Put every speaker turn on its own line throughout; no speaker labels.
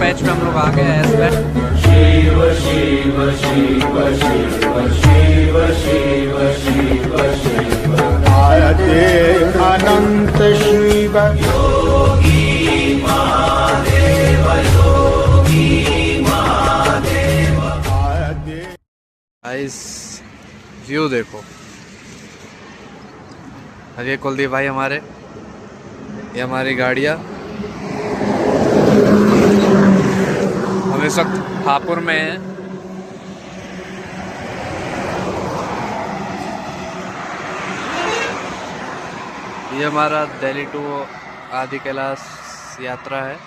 Batch में हम लोग आ गए एस बैच।
शिव शिव शिव शिव शिव शिव शिव शिव
आयते अनंत शिव
योगी महादेव योगी महादेव।
आयते
गाइस व्यू देखो। अरे कुलदीप भाई हमारे, ये हमारी गाड़ियाँ। हम इस वक्त हापुड़ में हैं। ये हमारा दिल्ली टू आदि कैलाश यात्रा है।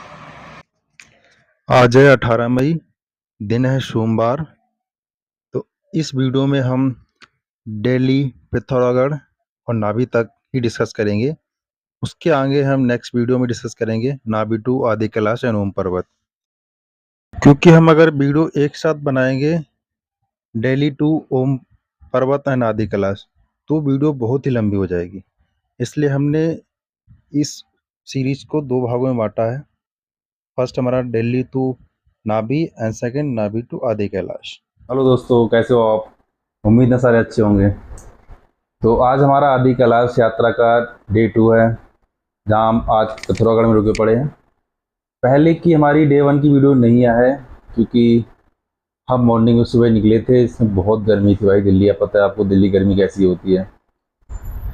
आज है 18 मई, दिन है सोमवार। तो इस वीडियो में हम दिल्ली, पिथौरागढ़ और नाभि तक ही डिस्कस करेंगे। उसके आगे हम नेक्स्ट वीडियो में डिस्कस करेंगे नाभि टू आदि कैलाश एंड ओम पर्वत। क्योंकि हम अगर वीडियो एक साथ बनाएंगे दिल्ली टू ओम पर्वत एंड आदि कैलाश, तो वीडियो बहुत ही लंबी हो जाएगी। इसलिए हमने इस सीरीज को 2 भागों में बांटा है। फर्स्ट हमारा दिल्ली टू नाभि एंड सेकंड नाभि टू आदि कैलाश।
हेलो दोस्तों, कैसे हो आप? उम्मीद है सारे अच्छे होंगे। तो आज हमारा आदि कैलाश यात्रा का डे 2 है, जहां हम आज पिथौरागढ़ में रुके पड़े हैं। पहले की हमारी डे 1 की वीडियो नहीं आया है, क्योंकि हम मॉर्निंग में सुबह निकले थे। इसमें बहुत गर्मी थी भाई। दिल्ली, पता है आपको दिल्ली गर्मी कैसी होती है।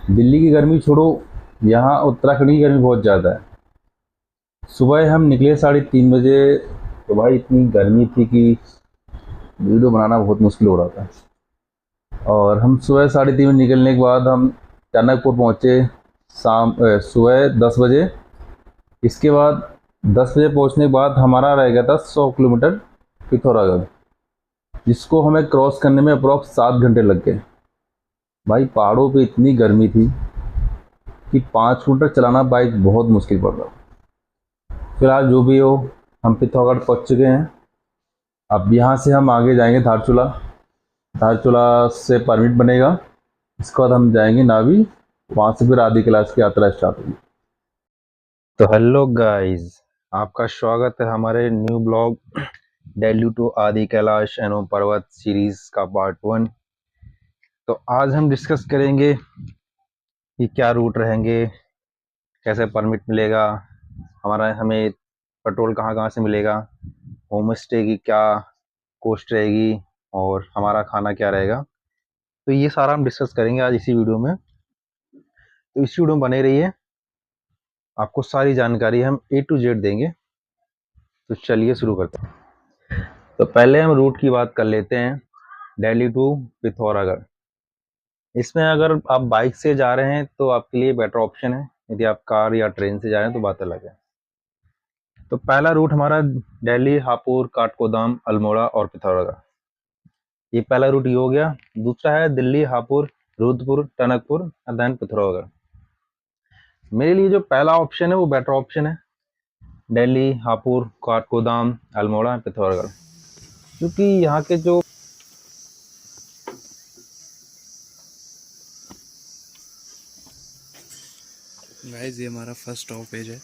दिल्ली की गर्मी छोड़ो, यहाँ उत्तराखंड की गर्मी बहुत ज़्यादा है। सुबह हम निकले 3:30 बजे, तो भाई इतनी गर्मी थी कि वीडियो बनाना बहुत मुश्किल हो रहा था। और हम सुबह 3:30 बजे निकलने के बाद हम टनकपुर पहुँचे सुबह 10 बजे। इसके बाद 10 बजे पहुँचने के बाद हमारा रह गया था 100 किलोमीटर पिथौरागढ़, जिसको हमें क्रॉस करने में अप्रॉक्स 7 घंटे लग गए। भाई पहाड़ों पे इतनी गर्मी थी कि 5 किलोमीटर चलाना बाइक बहुत मुश्किल पड़ रहा। फिलहाल जो भी हो, हम पिथौरागढ़ पहुँच चुके हैं। अब यहाँ से हम आगे जाएंगे धारचूला। धारचूला से परमिट बनेगा। इसके बाद हम जाएंगे नाभि, वहाँ से फिर आदि कैलाश की यात्रा स्टार्ट होगी।
तो हेलो गाइस, आपका स्वागत है हमारे न्यू ब्लॉग दिल्ली टू आदि कैलाश एंड ओम पर्वत सीरीज का पार्ट 1। तो आज हम डिस्कस करेंगे कि क्या रूट रहेंगे, कैसे परमिट मिलेगा, हमें पेट्रोल कहाँ कहाँ से मिलेगा, होम स्टे की क्या कॉस्ट रहेगी और हमारा खाना क्या रहेगा। तो ये सारा हम डिस्कस करेंगे आज इसी वीडियो में। तो इसी वीडियो में बने रहिए, आपको सारी जानकारी हम A to Z देंगे। तो चलिए शुरू करते हैं। तो पहले हम रूट की बात कर लेते हैं, दिल्ली टू पिथौरागढ़। इसमें अगर आप बाइक से जा रहे हैं तो आपके लिए बेटर ऑप्शन है। यदि आप कार या ट्रेन से जा रहे हैं तो बात अलग है। तो पहला रूट हमारा दिल्ली, हापुड़, काठगोदाम, अल्मोड़ा और पिथौरागढ़। ये पहला रूट ये हो गया। दूसरा है दिल्ली, हापुड़, रुद्रपुर, टनकपुर एंड देन पिथौरागढ़। मेरे लिए जो पहला ऑप्शन है वो बेटर ऑप्शन है, दिल्ली, हापुड़, काठगोदाम, अल्मोड़ा, पिथौरागढ़। क्योंकि यहाँ के जो
गाइस ये हमारा फर्स्ट स्टॉपेज है।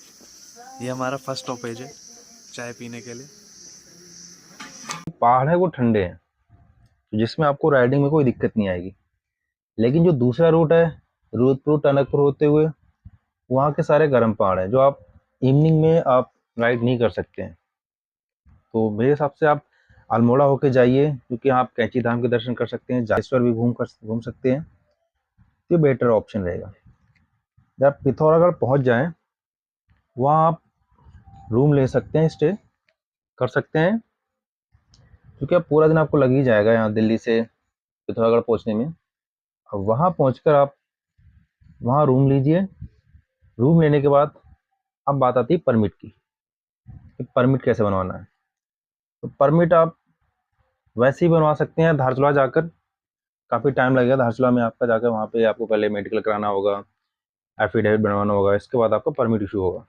ये हमारा फर्स्ट स्टॉपेज है चाय पीने के लिए।
पहाड़ है वो ठंडे हैं, जिसमें आपको राइडिंग में कोई दिक्कत नहीं आएगी। लेकिन जो दूसरा रूट है रुद्रपुर, टनकपुर होते हुए, वहाँ के सारे गर्म पहाड़ हैं, जो आप इवनिंग में आप राइड नहीं कर सकते हैं। तो मेरे हिसाब से आप अल्मोड़ा होके जाइए, क्योंकि यहाँ आप कैंची धाम के दर्शन कर सकते हैं, जागेश्वर भी घूम सकते हैं। ये बेटर ऑप्शन रहेगा। जब आप पिथौरागढ़ पहुँच जाएं, वहाँ आप रूम ले सकते हैं, स्टे कर सकते हैं, क्योंकि अब पूरा दिन आपको लग ही जाएगा यहाँ दिल्ली से पिथौरागढ़ पहुँचने में। अब वहाँ पहुँचकर आप वहाँ रूम लीजिए। रूम लेने के बाद अब बात आती है परमिट की, कि परमिट कैसे बनवाना है। तो परमिट आप वैसे ही बनवा सकते हैं धारचूला जाकर। काफ़ी टाइम लगेगा धारचूला में आपका जाकर, वहाँ पे आपको पहले मेडिकल कराना होगा, एफिडेविट बनवाना होगा, इसके बाद आपका परमिट इशू होगा।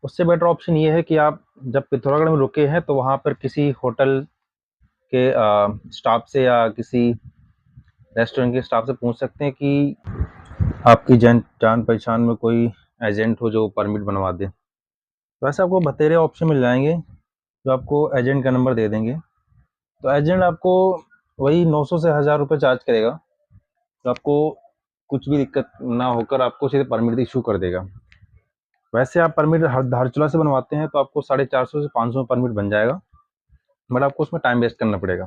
उससे बेटर ऑप्शन ये है कि आप जब पिथौरागढ़ में रुके हैं तो वहाँ पर किसी होटल के स्टाफ से या किसी रेस्टोरेंट के स्टाफ से पूछ सकते हैं कि आपकी जान पहचान में कोई एजेंट हो जो परमिट बनवा दे। तो वैसे आपको बतेरे ऑप्शन मिल जाएंगे जो आपको एजेंट का नंबर दे देंगे। तो एजेंट आपको वही 900 से 1000 रुपये चार्ज करेगा। तो आपको कुछ भी दिक्कत ना होकर आपको सीधे परमिट इशू कर देगा। वैसे आप परमिट धारचूला से बनवाते हैं तो आपको 450 से 500 में परमिट बन जाएगा, बट आपको उसमें टाइम वेस्ट करना पड़ेगा।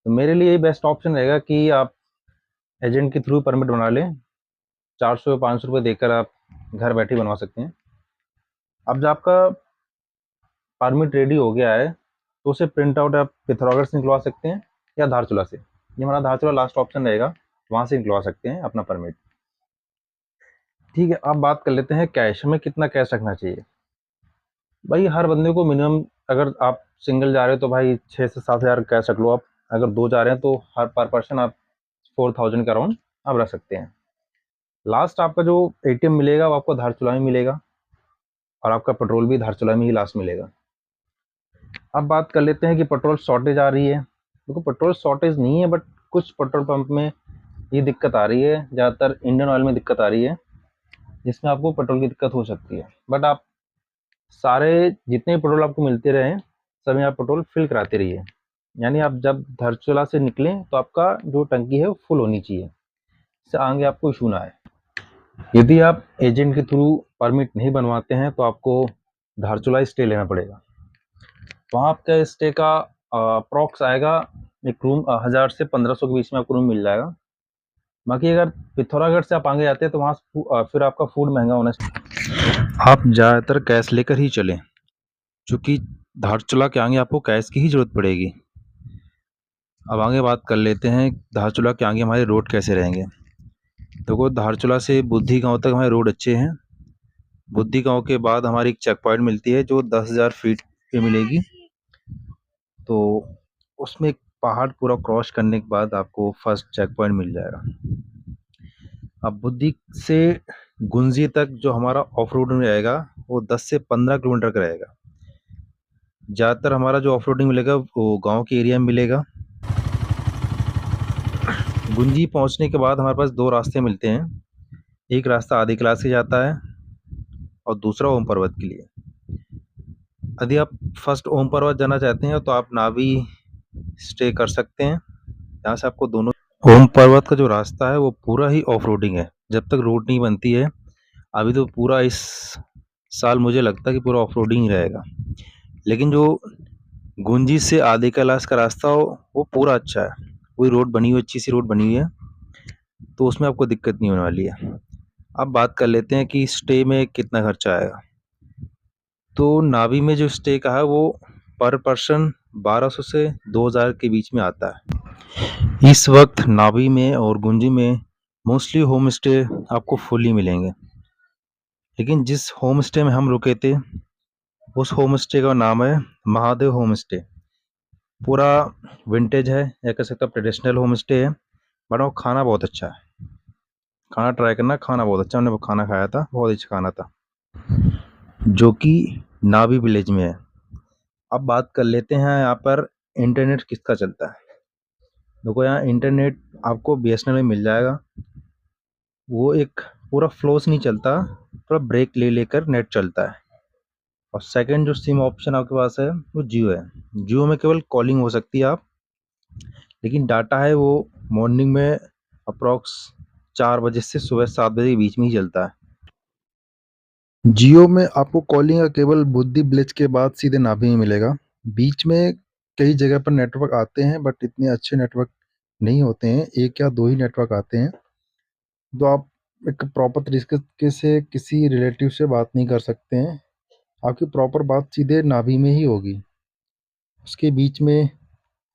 तो मेरे लिए ये बेस्ट ऑप्शन रहेगा कि आप एजेंट के थ्रू परमिट बना लें। 400 या 500 रुपये देकर आप घर बैठे बनवा सकते हैं। अब जब आपका परमिट रेडी हो गया है तो उसे प्रिंट आउट आप पिथौरागढ़ से निकलवा सकते हैं या धारचूला से। ये हमारा धारचूला लास्ट ऑप्शन रहेगा, वहाँ से निकलवा सकते हैं अपना परमिट। ठीक है, अब बात कर लेते हैं कैश। हमें कितना कैश रखना चाहिए? भाई हर बंदे को मिनिमम, अगर आप सिंगल जा रहे हो तो भाई 6 से 7 हज़ार कैश रख लो आप। अगर 2 जा रहे हैं तो हर पर पर्सन आप 4000 के अराउंड आप रख सकते हैं। लास्ट आपका जो एटीएम मिलेगा वो आपको धारचूला में मिलेगा, और आपका पेट्रोल भी धारचूला में ही लास्ट मिलेगा। अब बात कर लेते हैं कि पेट्रोल शॉर्टेज आ रही है। देखो पेट्रोल शॉर्टेज नहीं है, बट कुछ पेट्रोल पंप में ये दिक्कत आ रही है। ज़्यादातर इंडियन ऑयल में दिक्कत आ रही है, जिसमें आपको पेट्रोल की दिक्कत हो सकती है। बट आप सारे जितने पेट्रोल आपको मिलते रहे सभी आप पेट्रोल फिल कराते रहिए। यानी आप जब धारचूला से निकलें तो आपका जो टंकी है वो फुल होनी चाहिए, इससे आगे आपको इशू ना आए। यदि आप एजेंट के थ्रू परमिट नहीं बनवाते हैं तो आपको धारचूला स्टे लेना पड़ेगा। वहाँ आपका स्टे का अप्रॉक्स आएगा एक रूम 1000 से 1500 के बीच में आपको रूम मिल जाएगा। बाकी अगर पिथौरागढ़ से आप आगे जाते हैं तो वहाँ फिर आपका फूड महंगा होना। आप ज़्यादातर कैश लेकर ही चलें, क्योंकि धारचूला के आगे आपको कैश की ही ज़रूरत पड़ेगी। अब आगे बात कर लेते हैं धारचूला के आगे हमारे रोड कैसे रहेंगे। देखो धारचूला से बुद्धि गांव तक हमारे रोड अच्छे हैं। बुद्धि गांव के बाद हमारी एक चेक पॉइंट मिलती है जो 10,000 फीट पे मिलेगी। तो उसमें एक पहाड़ पूरा क्रॉस करने के बाद आपको फर्स्ट चेक पॉइंट मिल जाएगा। अब बुद्धि से गुंजी तक जो हमारा ऑफ रोडिंग रहेगा वो 10 से 15 किलोमीटर का रहेगा। ज़्यादातर हमारा जो ऑफ रोडिंग मिलेगा वो गांव के एरिया में मिलेगा। गुंजी पहुंचने के बाद हमारे पास 2 रास्ते मिलते हैं। एक रास्ता आदि क्लास से जाता है और दूसरा ओम पर्वत के लिए। यदि आप फर्स्ट ओम पर्वत जाना चाहते हैं तो आप नावी स्टे कर सकते हैं। यहाँ से आपको दोनों ओम पर्वत का जो रास्ता है वो पूरा ही ऑफ रोडिंग है, जब तक रोड नहीं बनती है। अभी तो पूरा इस साल मुझे लगता है कि पूरा ऑफ रोडिंग ही रहेगा। लेकिन जो गुंजी से आदि कैलाश का रास्ता हो वो पूरा अच्छा है, वही रोड बनी हुई, अच्छी सी रोड बनी हुई है, तो उसमें आपको दिक्कत नहीं होने वाली है। अब बात कर लेते हैं कि स्टे में कितना खर्चा आएगा। तो नावी में जो स्टे का है वो पर पर्सन 1200 से 2000 के बीच में आता है। इस वक्त नावी में और गुंजी में मोस्टली होम स्टे आपको फुली मिलेंगे। लेकिन जिस होम स्टे में हम रुके थे उस होम स्टे का नाम है महादेव होम स्टे। पूरा विंटेज है या कह सकते हो ट्रेडिशनल होम स्टे है, बट वो खाना बहुत अच्छा है। खाना ट्राई करना, खाना बहुत अच्छा, हमने वो खाना खाया था, बहुत अच्छा खाना था, जो कि नावी विलेज में है। अब बात कर लेते हैं यहाँ पर इंटरनेट किसका चलता है। देखो यहाँ इंटरनेट आपको बीएसएनएल में मिल जाएगा। वो एक पूरा फ्लो से नहीं चलता, थोड़ा ब्रेक ले लेकर नेट चलता है। और सेकंड जो सिम ऑप्शन आपके पास है वो जियो है। जियो में केवल कॉलिंग हो सकती है आप, लेकिन डाटा है वो मॉर्निंग में अप्रॉक्स 4 बजे से सुबह 7 बजे के बीच में ही चलता है।
जियो में आपको कॉलिंग का केवल बुद्धि ब्लिच के बाद सीधे नाभि में मिलेगा। बीच में कई जगह पर नेटवर्क आते हैं, बट इतने अच्छे नेटवर्क नहीं होते हैं, 1 या 2 ही नेटवर्क आते हैं। तो आप एक प्रॉपर तरीके से किसी रिलेटिव से बात नहीं कर सकते हैं। आपकी प्रॉपर बात सीधे नाभि में ही होगी। उसके बीच में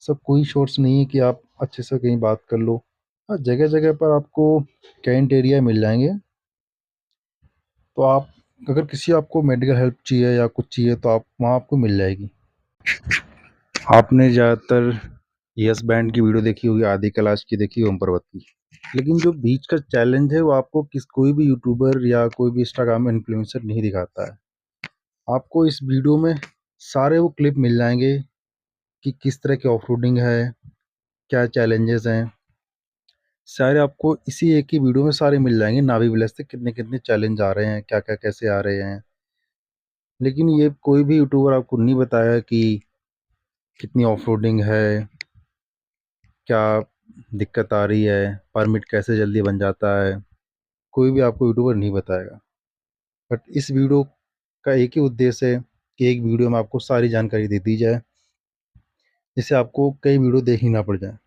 सब कोई सोर्स नहीं है कि आप अच्छे से कहीं बात कर लो। हाँ, जगह-जगह पर आपको कैंट एरिया मिल जाएँगे। तो आप अगर किसी आपको मेडिकल हेल्प चाहिए या कुछ चाहिए तो आप वहाँ आपको मिल जाएगी। आपने ज़्यादातर यस बैंड की वीडियो देखी होगी, आदि कैलाश की देखी, ओम पर्वत की। लेकिन जो बीच का चैलेंज है वो आपको कोई भी यूट्यूबर या कोई भी इंस्टाग्राम इन्फ्लुएंसर नहीं दिखाता है। आपको इस वीडियो में सारे वो क्लिप मिल जाएंगे कि किस तरह की ऑफ रोडिंग है, क्या चैलेंजेस हैं, सारे आपको इसी एक ही वीडियो में सारे मिल जाएंगे। नावी विलेज से कितने कितने चैलेंज आ रहे हैं, क्या क्या कैसे आ रहे हैं। लेकिन ये कोई भी यूट्यूबर आपको नहीं बताया कि कितनी ऑफ रोडिंग है, क्या दिक्कत आ रही है, परमिट कैसे जल्दी बन जाता है, कोई भी आपको यूट्यूबर नहीं बताएगा। बट इस वीडियो का एक ही उद्देश्य है कि एक वीडियो में आपको सारी जानकारी दे दी जाए, जिससे आपको कई वीडियो देखनी ना पड़ जाए।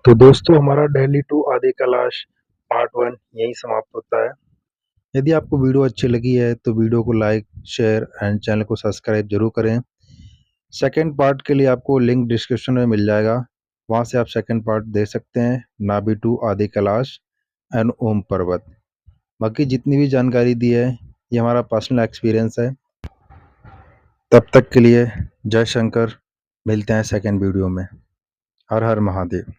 तो दोस्तों, हमारा दिल्ली टू आदि कैलाश पार्ट 1 यहीं समाप्त होता है। यदि आपको वीडियो अच्छी लगी है तो वीडियो को लाइक, शेयर एंड चैनल को सब्सक्राइब जरूर करें। सेकंड पार्ट के लिए आपको लिंक डिस्क्रिप्शन में मिल जाएगा, वहाँ से आप सेकंड पार्ट देख सकते हैं, नाभि टू आदि कैलाश एंड ओम पर्वत। बाकी जितनी भी जानकारी दी है ये हमारा पर्सनल एक्सपीरियंस है। तब तक के लिए जय शंकर, मिलते हैं सेकंड वीडियो में। हर हर महादेव।